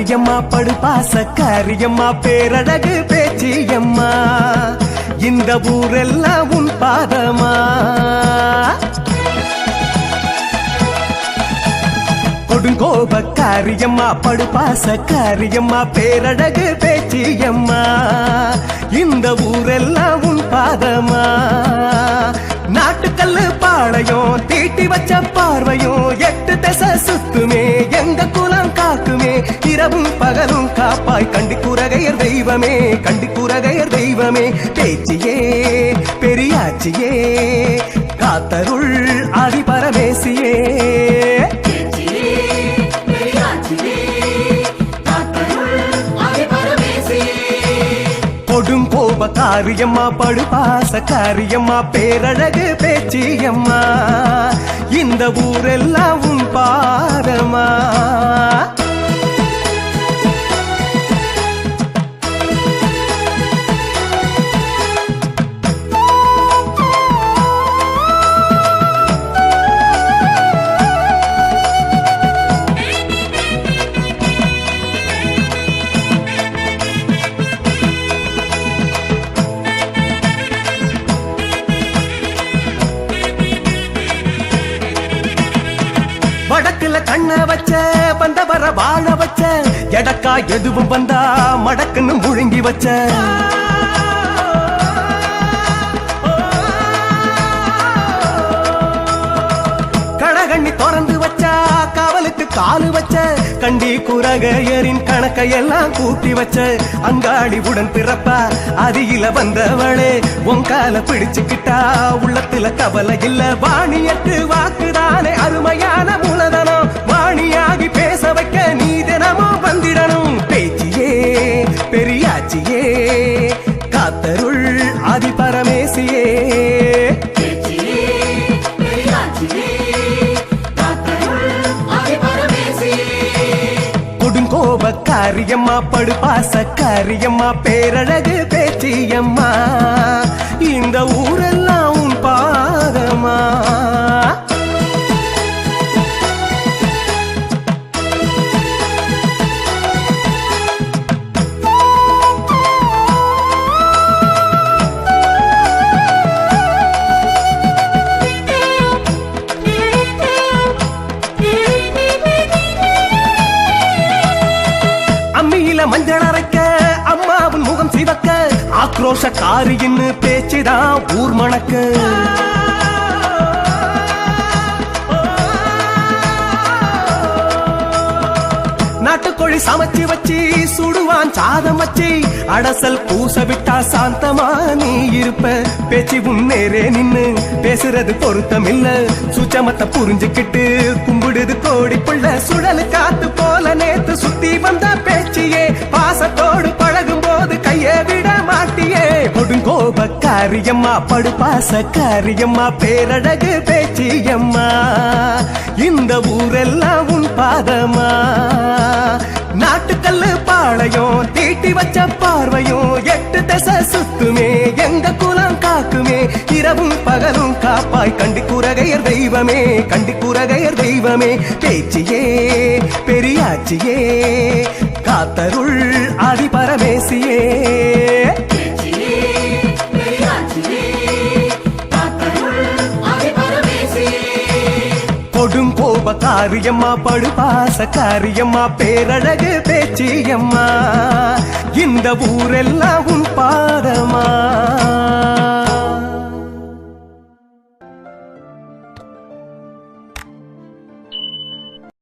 காரியம்மா படுபாச காரியம்மா பேரழகு பேச்சியம்மா இந்த ஊரெல்லாம் உன் பாதமா கொடுங்கோப காரியம்மா படுபாச காரியம்மா பேரழகு பேச்சியம்மா இந்த ஊரெல்லாம் உன் பாதமா நாட்டுக்கல்லு பாளையம் தீட்டி வச்ச பார்வையும் எட்டு திசை சுத்துமே எங்க குலம் காக்குமே இரவும் பகலும் காப்பாய் கண்டி குறகையர் தெய்வமே கண்டி குறகையர் தெய்வமே பேச்சியே பெரியாச்சியே காத்தருள் ஆதி பரமேசியே கொடுங்கோப காரியம்மா படுபாச காரியம்மா பேரழகு பேச்சியம்மா இந்த ஊரெல்லாம் உன் பாதமா வடக்குல கண்ண வச்ச வந்தவர வாழ வச்ச எடக்கா எதுவும் வந்தா மடக்குன்னு முழுங்கி வச்ச கடகண்ணி திறந்து வச்சா காவலுக்கு காலு வச்ச கண்டி குறகையரின் கணக்கையெல்லாம் கூட்டி வச்ச அங்காடி உடன் பிறப்பா அதியில வந்தவளே உங்கால பிடிச்சுக்கிட்டா உள்ளத்துல கவலை இல்ல வாணியத்து வாக்குதானே அருமையான மூலதனம் வாணியாகி பேச வைக்க நீ தினமும் வந்திடணும் பேச்சியே பெரியாச்சியே காத்தருள் ஆதி பரமேசியே கொடுங்கோப காரியம்மா படுபாச காரியம்மா பேரழகு பேச்சியம்மா இந்த ஊரெல்லாம் உன் பாதமா மஞ்சள் அரைக்க அம்மாவின் முகம் சிவக்க ஆக்ரோஷக்காரின்னு பேச்சுதான் ஊர் மணக்க நாட்டுக்கோழி சமைச்சு வச்சு சுடுவான் சாதம் வச்சு அடசல் பூச விட்டா சாந்தமா நீ இருப்ப பேச்சு முன்னேறே நின்னு பேசுறது பொருத்தம் இல்ல சுச்சமத்தை புரிஞ்சுக்கிட்டு கும்பிடுது கோடி புள்ள சுழலு காத்து போல நேத்து சுத்தி வந்த பேச்சியே பாசத்தோடு பழகும் போது கையை விட மாட்டியே கொடுங்கோப காரியம்மா படுபாச காரியம்மா பேரழகு பேச்சியம்மா இந்த ஊரெல்லாம் உன் பாதமா நாட்டுக்கல்லு பாளையம் தீட்டி வச்ச பார்வையும் எட்டு திசை சுத்துமே எங்க குலம் காக்குமே இரவும் பகலும் காப்பாய் கண்டி குறகையர் தெய்வமே கண்டி குறகையர் தெய்வமே பேச்சியே பெரியாச்சியே காத்தருள் ஆதி பரமேசியே கொடுங்கோப காரியம்மா படுபாச காரியம்மா பேரழகு பேச்சியம்மா இந்த ஊரெல்லாம் உன் பாதமா